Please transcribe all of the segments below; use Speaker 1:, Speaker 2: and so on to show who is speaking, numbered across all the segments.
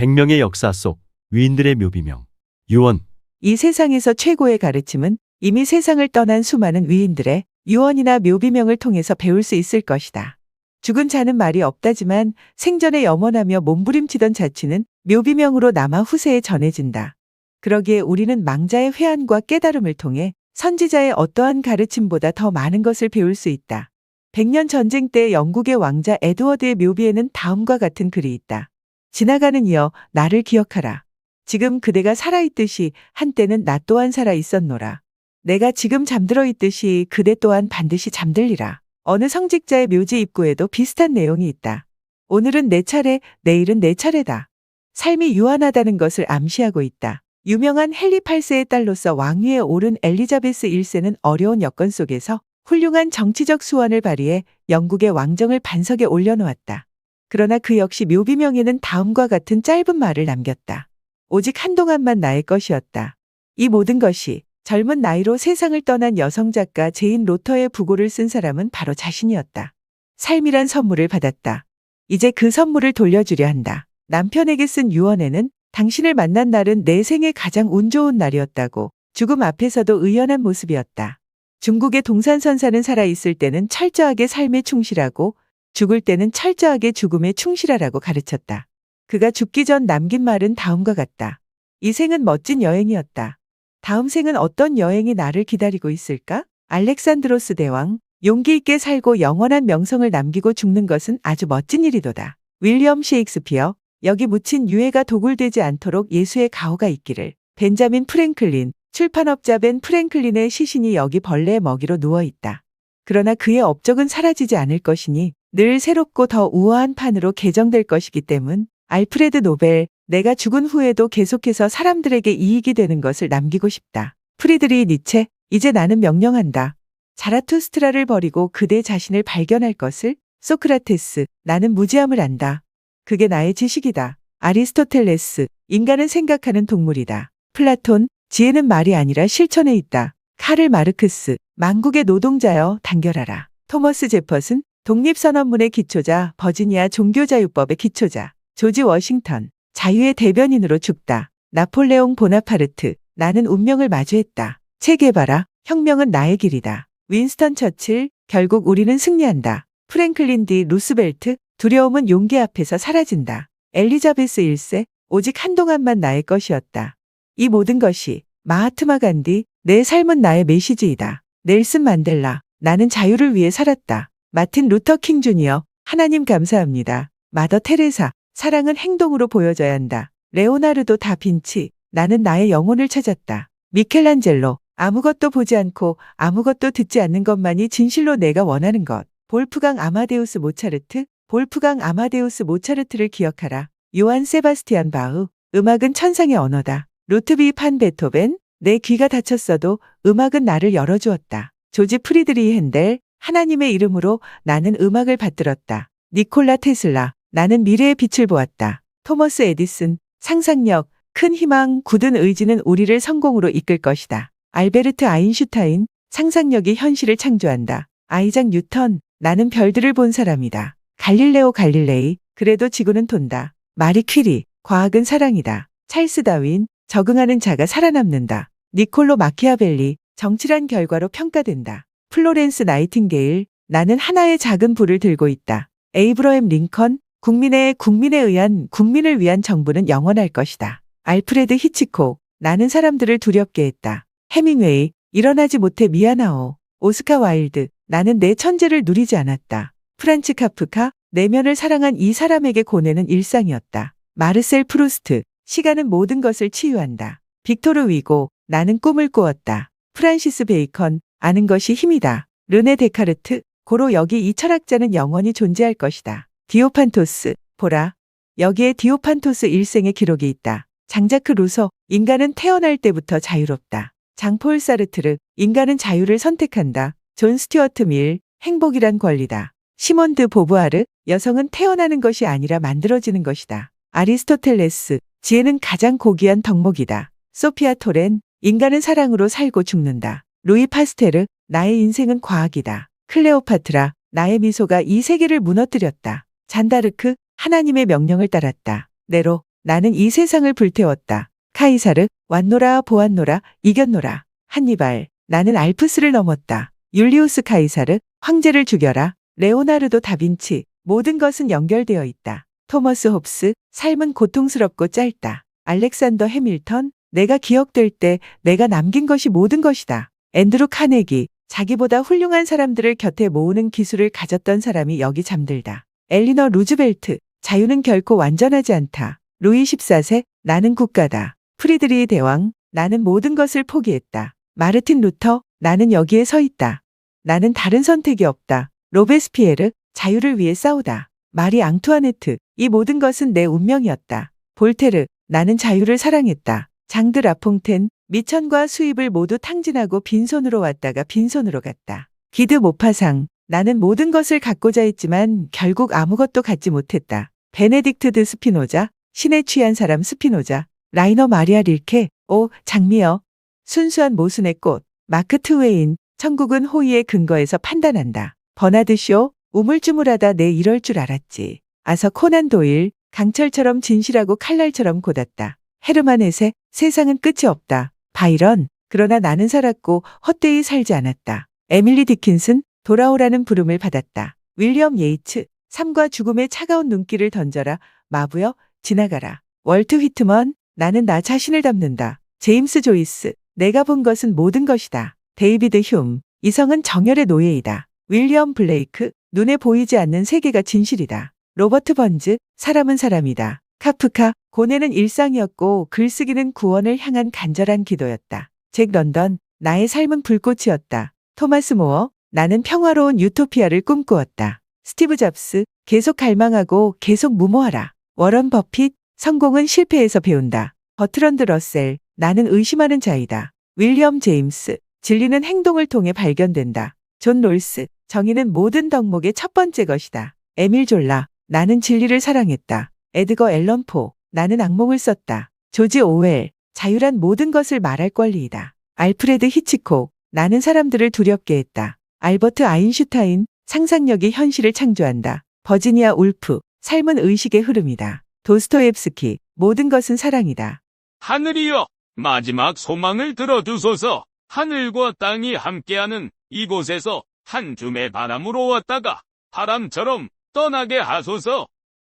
Speaker 1: 100명의 역사 속 위인들의 묘비명. 유언.
Speaker 2: 이 세상에서 최고의 가르침은 이미 세상을 떠난 수많은 위인들의 유언이나 묘비명을 통해서 배울 수 있을 것이다. 죽은 자는 말이 없다지만 생전에 염원하며 몸부림치던 자취는 묘비명으로 남아 후세에 전해진다. 그러기에 우리는 망자의 회한과 깨달음을 통해 선지자의 어떠한 가르침보다 더 많은 것을 배울 수 있다. 100년 전쟁 때 영국의 왕자 에드워드의 묘비에는 다음과 같은 글이 있다. 지나가는 이여 나를 기억하라. 지금 그대가 살아있듯이 한때는 나 또한 살아있었노라. 내가 지금 잠들어 있듯이 그대 또한 반드시 잠들리라. 어느 성직자의 묘지 입구에도 비슷한 내용이 있다. 오늘은 내 차례, 내일은 내 차례다. 삶이 유한하다는 것을 암시하고 있다. 유명한 헨리 8세의 딸로서 왕위에 오른 엘리자베스 1세는 어려운 여건 속에서 훌륭한 정치적 수완을 발휘해 영국의 왕정을 반석에 올려놓았다. 그러나 그 역시 묘비명에는 다음과 같은 짧은 말을 남겼다. 오직 한동안만 나의 것이었다. 이 모든 것이 젊은 나이로 세상을 떠난 여성 작가 제인 로터의 부고를 쓴 사람은 바로 자신이었다. 삶이란 선물을 받았다. 이제 그 선물을 돌려주려 한다. 남편에게 쓴 유언에는 당신을 만난 날은 내 생애 가장 운 좋은 날이었다고 죽음 앞에서도 의연한 모습이었다. 중국의 동산선사는 살아있을 때는 철저하게 삶에 충실하고 죽을 때는 철저하게 죽음에 충실하라고 가르쳤다. 그가 죽기 전 남긴 말은 다음과 같다. 이 생은 멋진 여행이었다. 다음 생은 어떤 여행이 나를 기다리고 있을까? 알렉산드로스 대왕, 용기 있게 살고 영원한 명성을 남기고 죽는 것은 아주 멋진 일이도다. 윌리엄 셰익스피어, 여기 묻힌 유해가 도굴되지 않도록 예수의 가호가 있기를. 벤자민 프랭클린, 출판업자 벤 프랭클린의 시신이 여기 벌레의 먹이로 누워있다. 그러나 그의 업적은 사라지지 않을 것이니 늘 새롭고 더 우아한 판으로 개정될 것이기 때문. 알프레드 노벨, 내가 죽은 후에도 계속해서 사람들에게 이익이 되는 것을 남기고 싶다. 프리드리히 니체, 이제 나는 명령한다. 자라투스트라를 버리고 그대 자신을 발견할 것을. 소크라테스, 나는 무지함을 안다. 그게 나의 지식이다. 아리스토텔레스, 인간은 생각하는 동물이다. 플라톤, 지혜는 말이 아니라 실천에 있다. 카를 마르크스, 만국의 노동자여 단결하라. 토머스 제퍼슨, 독립선언문의 기초자, 버지니아 종교자유법의 기초자. 조지 워싱턴, 자유의 대변인으로 죽다. 나폴레옹 보나파르트, 나는 운명을 마주했다. 체 게바라, 혁명은 나의 길이다. 윈스턴 처칠, 결국 우리는 승리한다. 프랭클린 디 루스벨트, 두려움은 용기 앞에서 사라진다. 엘리자베스 1세, 오직 한동안만 나의 것이었다. 이 모든 것이 마하트마 간디, 내 삶은 나의 메시지이다. 넬슨 만델라, 나는 자유를 위해 살았다. 마틴 루터 킹 주니어, 하나님 감사합니다. 마더 테레사, 사랑은 행동으로 보여져야 한다. 레오나르도 다빈치, 나는 나의 영혼을 찾았다. 미켈란젤로, 아무것도 보지 않고 아무것도 듣지 않는 것만이 진실로 내가 원하는 것. 볼프강 아마데우스 모차르트, 볼프강 아마데우스 모차르트를 기억하라. 요한 세바스티안 바흐, 음악은 천상의 언어다. 루트비 판 베토벤, 내 귀가 닫혔어도 음악은 나를 열어주었다. 조지 프리드리히 핸델, 하나님의 이름으로 나는 음악을 받들었다. 니콜라 테슬라, 나는 미래의 빛을 보았다. 토머스 에디슨, 상상력, 큰 희망, 굳은 의지는 우리를 성공으로 이끌 것이다. 알베르트 아인슈타인, 상상력이 현실을 창조한다. 아이작 뉴턴, 나는 별들을 본 사람이다. 갈릴레오 갈릴레이, 그래도 지구는 돈다. 마리 퀴리, 과학은 사랑이다. 찰스 다윈, 적응하는 자가 살아남는다. 니콜로 마키아벨리, 정치란 결과로 평가된다. 플로렌스 나이팅게일, 나는 하나의 작은 불을 들고 있다. 에이브러햄 링컨, 국민에 의한 국민을 위한 정부는 영원할 것이다. 알프레드 히치콕, 나는 사람들을 두렵게 했다. 해밍웨이, 일어나지 못해 미안하오. 오스카 와일드, 나는 내 천재를 누리지 않았다. 프란츠 카프카, 내면을 사랑한 이 사람에게 고뇌는 일상이었다. 마르셀 프루스트, 시간은 모든 것을 치유한다. 빅토르 위고, 나는 꿈을 꾸었다. 프란시스 베이컨, 아는 것이 힘이다. 르네 데카르트, 고로 여기 이 철학자는 영원히 존재할 것이다. 디오판토스, 보라. 여기에 디오판토스 일생의 기록이 있다. 장자크 루소, 인간은 태어날 때부터 자유롭다. 장폴 사르트르, 인간은 자유를 선택한다. 존 스튜어트 밀, 행복이란 권리다. 시몬 드 보부아르, 여성은 태어나는 것이 아니라 만들어지는 것이다. 아리스토텔레스, 지혜는 가장 고귀한 덕목이다. 소피아 토렌, 인간은 사랑으로 살고 죽는다. 루이 파스테르, 나의 인생은 과학이다. 클레오파트라, 나의 미소가 이 세계를 무너뜨렸다. 잔다르크, 하나님의 명령을 따랐다. 네로, 나는 이 세상을 불태웠다. 카이사르, 왔노라 보았노라, 이겼노라. 한니발, 나는 알프스를 넘었다. 율리우스 카이사르, 황제를 죽여라. 레오나르도 다빈치, 모든 것은 연결되어 있다. 토머스 홉스, 삶은 고통스럽고 짧다. 알렉산더 해밀턴, 내가 기억될 때 내가 남긴 것이 모든 것이다. 앤드루 카네기, 자기보다 훌륭한 사람들을 곁에 모으는 기술을 가졌던 사람이 여기 잠들다. 엘리너 루즈벨트, 자유는 결코 완전하지 않다. 루이 14세, 나는 국가다. 프리드리히 대왕, 나는 모든 것을 포기했다. 마르틴 루터, 나는 여기에 서 있다. 나는 다른 선택이 없다. 로베스피에르, 자유를 위해 싸우다. 마리 앙투아네트, 이 모든 것은 내 운명이었다. 볼테르, 나는 자유를 사랑했다. 장드 라퐁텐, 미천과 수입을 모두 탕진하고 빈손으로 왔다가 빈손으로 갔다. 기드 모파상, 나는 모든 것을 갖고자 했지만 결국 아무것도 갖지 못했다. 베네딕트 드 스피노자, 신에 취한 사람 스피노자. 라이너 마리아 릴케, 오, 장미여. 순수한 모순의 꽃. 마크 트웨인, 천국은 호의의 근거에서 판단한다. 버나드 쇼, 우물쭈물하다 내 이럴 줄 알았지. 아서 코난 도일, 강철처럼 진실하고 칼날처럼 곧았다. 헤르만 헤세, 세상은 끝이 없다. 바이런, 그러나 나는 살았고 헛되이 살지 않았다. 에밀리 디킨슨, 돌아오라는 부름을 받았다. 윌리엄 예이츠, 삶과 죽음의 차가운 눈길을 던져라. 마부여, 지나가라. 월트 휘트먼, 나는 나 자신을 담는다. 제임스 조이스, 내가 본 것은 모든 것이다. 데이비드 휴м, 이성은 정열의 노예이다. 윌리엄 블레이크, 눈에 보이지 않는 세계가 진실이다. 로버트 번즈, 사람은 사람이다. 카프카, 고뇌는 일상이었고 글쓰기는 구원을 향한 간절한 기도였다. 잭 런던, 나의 삶은 불꽃이었다. 토마스 모어, 나는 평화로운 유토피아를 꿈꾸었다. 스티브 잡스, 계속 갈망하고 계속 무모하라. 워런 버핏, 성공은 실패에서 배운다. 버트런드 러셀, 나는 의심하는 자이다. 윌리엄 제임스, 진리는 행동을 통해 발견된다. 존 롤스, 정의는 모든 덕목의 첫 번째 것이다. 에밀 졸라, 나는 진리를 사랑했다. 에드거 앨런 포, 나는 악몽을 썼다. 조지 오웰, 자유란 모든 것을 말할 권리이다. 알프레드 히치콕, 나는 사람들을 두렵게 했다. 알버트 아인슈타인, 상상력이 현실을 창조한다. 버지니아 울프, 삶은 의식의 흐름이다. 도스토옙스키, 모든 것은 사랑이다.
Speaker 3: 하늘이여, 마지막 소망을 들어주소서. 하늘과 땅이 함께하는 이곳에서 한 줌의 바람으로 왔다가 바람처럼 떠나게 하소서.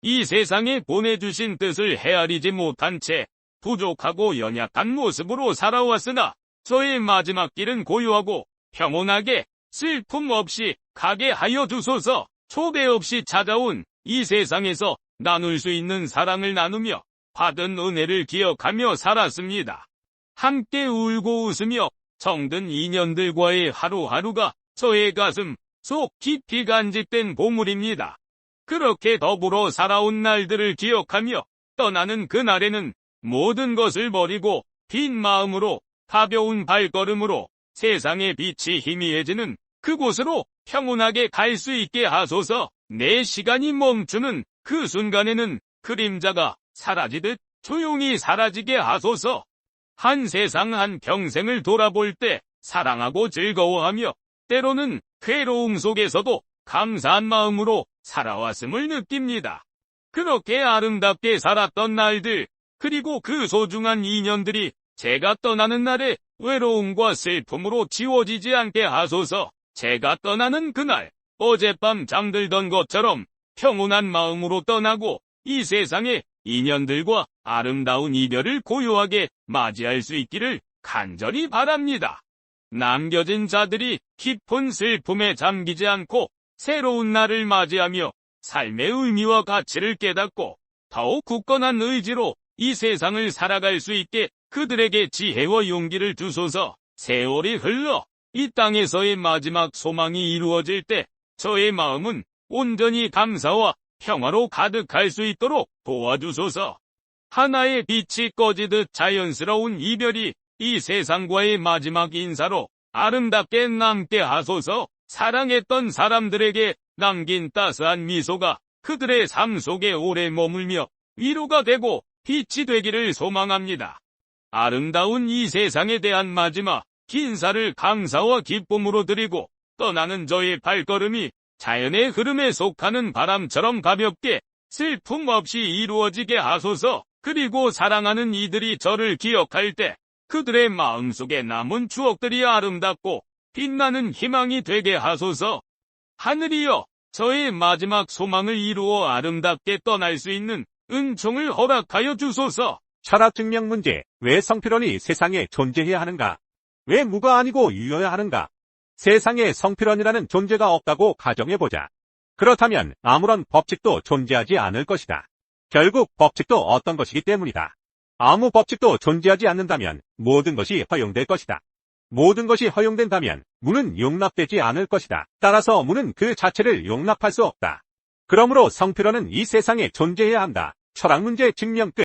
Speaker 3: 이 세상에 보내주신 뜻을 헤아리지 못한 채 부족하고 연약한 모습으로 살아왔으나 저의 마지막 길은 고요하고 평온하게 슬픔 없이 가게 하여 주소서. 초대 없이 찾아온 이 세상에서 나눌 수 있는 사랑을 나누며 받은 은혜를 기억하며 살았습니다. 함께 울고 웃으며 정든 인연들과의 하루하루가 저의 가슴 속 깊이 간직된 보물입니다. 그렇게 더불어 살아온 날들을 기억하며 떠나는 그날에는 모든 것을 버리고 빈 마음으로 가벼운 발걸음으로 세상의 빛이 희미해지는 그곳으로 평온하게 갈 수 있게 하소서. 내 시간이 멈추는 그 순간에는 그림자가 사라지듯 조용히 사라지게 하소서. 한 세상 한 평생을 돌아볼 때 사랑하고 즐거워하며 때로는 괴로움 속에서도 감사한 마음으로 살아왔음을 느낍니다. 그렇게 아름답게 살았던 날들, 그리고 그 소중한 인연들이 제가 떠나는 날에 외로움과 슬픔으로 지워지지 않게 하소서. 제가 떠나는 그날, 어젯밤 잠들던 것처럼 평온한 마음으로 떠나고 이 세상의 인연들과 아름다운 이별을 고요하게 맞이할 수 있기를 간절히 바랍니다. 남겨진 자들이 깊은 슬픔에 잠기지 않고 새로운 날을 맞이하며 삶의 의미와 가치를 깨닫고 더욱 굳건한 의지로 이 세상을 살아갈 수 있게 그들에게 지혜와 용기를 주소서. 세월이 흘러 이 땅에서의 마지막 소망이 이루어질 때 저의 마음은 온전히 감사와 평화로 가득할 수 있도록 도와주소서. 하나의 빛이 꺼지듯 자연스러운 이별이 이 세상과의 마지막 인사로 아름답게 남게 하소서. 사랑했던 사람들에게 남긴 따스한 미소가 그들의 삶 속에 오래 머물며 위로가 되고 빛이 되기를 소망합니다. 아름다운 이 세상에 대한 마지막 인사를 감사와 기쁨으로 드리고 떠나는 저의 발걸음이 자연의 흐름에 속하는 바람처럼 가볍게 슬픔 없이 이루어지게 하소서. 그리고 사랑하는 이들이 저를 기억할 때 그들의 마음속에 남은 추억들이 아름답고 빛나는 희망이 되게 하소서. 하늘이여, 저의 마지막 소망을 이루어 아름답게 떠날 수 있는 은총을 허락하여 주소서.
Speaker 4: 철학 증명 문제. 왜 성필원이 세상에 존재해야 하는가? 왜 무가 아니고 유여야 하는가? 세상에 성필원이라는 존재가 없다고 가정해보자. 그렇다면 아무런 법칙도 존재하지 않을 것이다. 결국 법칙도 어떤 것이기 때문이다. 아무 법칙도 존재하지 않는다면 모든 것이 허용될 것이다. 모든 것이 허용된다면 무는 용납되지 않을 것이다. 따라서 무는 그 자체를 용납할 수 없다. 그러므로 성필원은 이 세상에 존재해야 한다. 철학 문제 증명 끝.